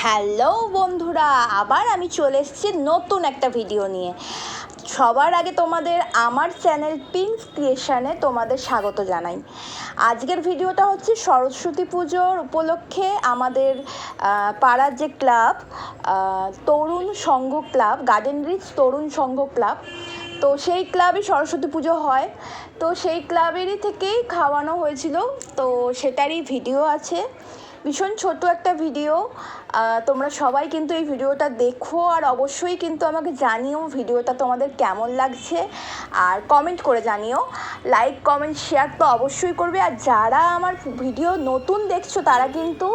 Hello বন্ধুরা, আবার আমি চলে এসেছি নতুন একটা ভিডিও নিয়ে। সবার আগে তোমাদের আমার চ্যানেল পিঙ্কস ক্রিয়েশনে তোমাদের স্বাগত জানাই। আজকের ভিডিওটা হচ্ছে সরস্বতী পুজোর উপলক্ষে আমাদের পাড়ার যে ক্লাব, তরুণ সংঘ ক্লাব, গার্ডেন রিচ তরুণ সংঘ ক্লাব, তো সেই ক্লাবে সরস্বতী পুজো হয়। তো সেই ক্লাবেরই থেকেই খাওয়ানো হয়েছিল, তো সেটারই ভিডিও আছে। ভীষণ ছোট একটা ভিডিও, তোমরা সবাই কিন্তু এই ভিডিওটা দেখো আর অবশ্যই কিন্তু আমাকে জানিও ভিডিওটা তোমাদের কেমন লাগছে, আর কমেন্ট করে জানিও। লাইক কমেন্ট শেয়ার তো অবশ্যই করবে, আর যারা আমার ভিডিও নতুন দেখছো তারা কিন্তু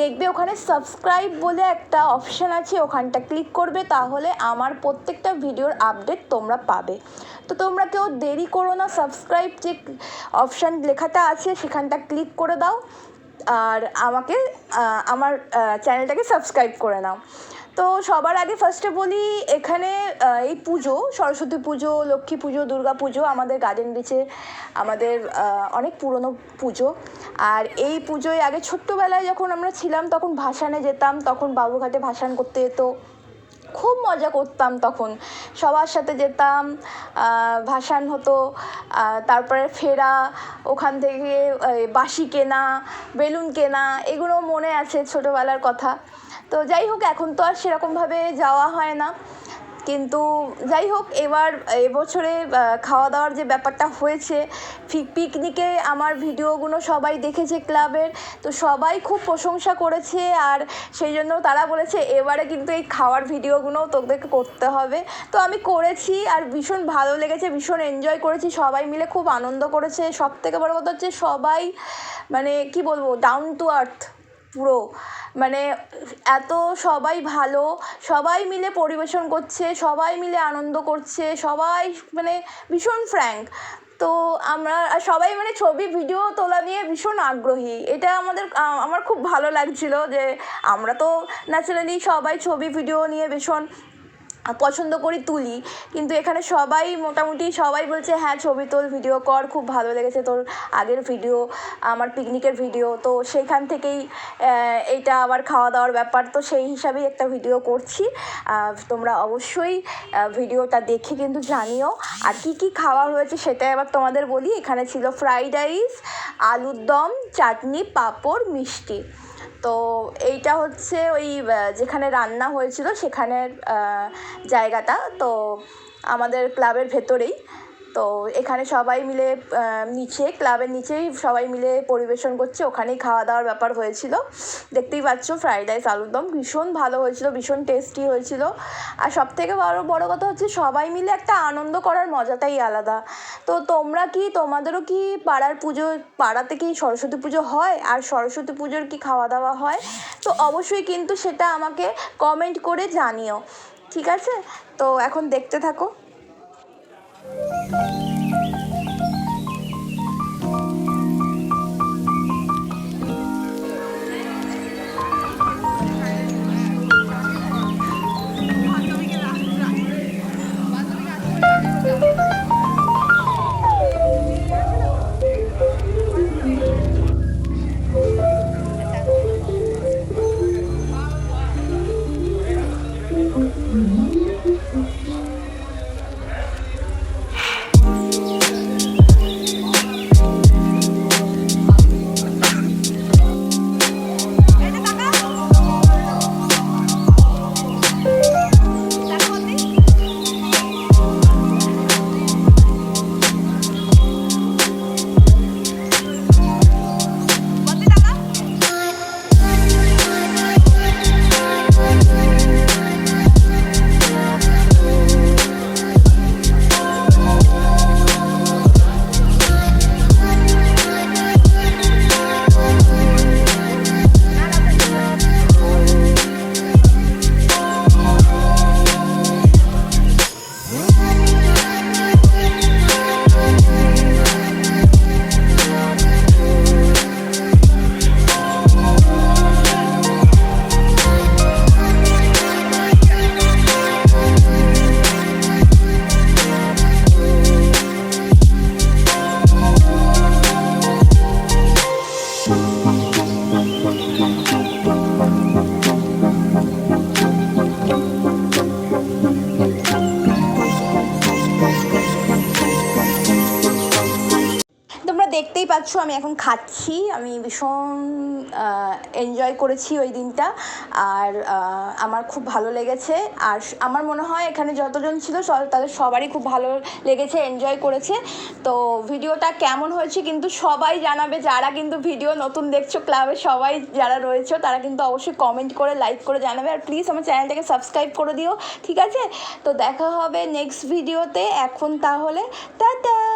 দেখবে ওখানে সাবস্ক্রাইব বলে একটা অপশান আছে, ওখানটা ক্লিক করবে, তাহলে আমার প্রত্যেকটা ভিডিওর আপডেট তোমরা পাবে। তো তোমরা কেউ দেরি করো না, সাবস্ক্রাইব যে অপশান লেখাটা আছে সেখানটা ক্লিক করে দাও আর আমাকে আমার চ্যানেলটাকে সাবস্ক্রাইব করে নাও। তো সবার আগে ফার্স্টে বলি, এখানে এই পুজো, সরস্বতী পুজো, লক্ষ্মী পুজো, দুর্গা পুজো আমাদের গার্ডেন রিচে আমাদের অনেক পুরনো পুজো। আর এই পুজোয় আগে ছোট্টবেলায় যখন আমরা ছিলাম তখন ভাসানে যেতাম, তখন বাবুঘাটে ভাসান করতে যেত, খুব মজা করতাম। তখন সবার সাথে যেতাম, ভাসান হতো, তারপরে ফেরা, ওখান থেকে বাঁশি কেনা, বেলুন কেনা, এগুলো মনে আছে ছোটোবেলার কথা। তো যাই হোক, এখন তো আর সেরকমভাবে যাওয়া হয় না, কিন্তু যাই হোক, এবছরে খাওয়া দাওয়ার যে ব্যাপারটা হয়েছে, পিকনিকে আমার ভিডিওগুলো সবাই দেখেছে ক্লাবের, তো সবাই খুব প্রশংসা করেছে, আর সেই জন্য তারা বলেছে এবারে কিন্তু এই খাওয়ার ভিডিওগুলোও তোদেরকে করতে হবে। তো আমি করেছি আর ভীষণ ভালো লেগেছে, ভীষণ এনজয় করেছি, সবাই মিলে খুব আনন্দ করেছে। সবথেকে বড় কথা হচ্ছে সবাই, মানে কি বলবো, ডাউন টু আর্থ পুরো, মানে এত সবাই ভালো, সবাই মিলে পরিবেশন করছে, সবাই মিলে আনন্দ করছে, সবাই মানে ভীষণ ফ্র্যাঙ্ক। তো আমরা সবাই মানে ছবি ভিডিও তোলা নিয়ে ভীষণ আগ্রহী, এটা আমার খুব ভালো লাগছিল যে আমরা তো ন্যাচারালি সবাই ছবি ভিডিও নিয়ে ভীষণ পছন্দ করি, তুলি, কিন্তু এখানে সবাই মোটামুটি সবাই বলছে হ্যাঁ ছবি তোল, ভিডিও কর, খুব ভালো লেগেছে তোর আগের ভিডিও, আমার পিকনিকের ভিডিও। তো সেইখান থেকেই এইটা আবার খাওয়া দাওয়ার ব্যাপার, তো সেই হিসাবেই একটা ভিডিও করছি। তোমরা অবশ্যই ভিডিওটা দেখে কিন্তু জানিও। আর কি কি খাওয়া হয়েছে সেটাই আবার তোমাদের বলি। এখানে ছিল ফ্রাইড রাইস, আলুর দম, চাটনি, পাঁপড়, মিষ্টি। তো এইটা হচ্ছে ওই যেখানে রান্না হয়েছিল সেখানের জায়গাটা, তো আমাদের ক্লাবের ভেতরেই। তো এখানে সবাই মিলে নিচে, ক্লাবের নিচেই সবাই মিলে পরিবেশন করছে, ওখানেই খাওয়া দাওয়ার ব্যাপার হয়েছিল। দেখতেই পাচ্ছ ফ্রাইড রাইস, আলুর দম ভীষণ ভালো হয়েছিল, ভীষণ টেস্টি হয়েছিল। আর সবথেকে বড় কথা হচ্ছে সবাই মিলে একটা আনন্দ করার মজাটাই আলাদা। তো তোমাদেরও কি পাড়াতে কি সরস্বতী পুজো হয়, আর সরস্বতী পুজোর কি খাওয়া দাওয়া হয়? তো অবশ্যই কিন্তু সেটা আমাকে কমেন্ট করে জানিও, ঠিক আছে? তো এখন দেখতে থাকো। পাচ্ছ আমি এখন খাচ্ছি, আমি ভীষণ এনজয় করেছি ওই দিনটা। আর আমার খুব ভালো লেগেছে। আর আমার মনে হয় এখানে যতজন ছিল তাদের সবারই খুব ভালো লেগেছে, এনজয় করেছে। তো ভিডিওটা কেমন হয়েছে কিন্তু সবাই জানাবে, যারা কিন্তু ভিডিও নতুন দেখছো ক্লাবে সবাই যারা রয়েছে তারা কিন্তু অবশ্যই কমেন্ট করে লাইক করে জানাবে। আর প্লিজ আমার চ্যানেলটাকে সাবস্ক্রাইব করে দিও, ঠিক আছে? তো দেখা হবে নেক্সট ভিডিওতে। এখন তাহলে টাটা।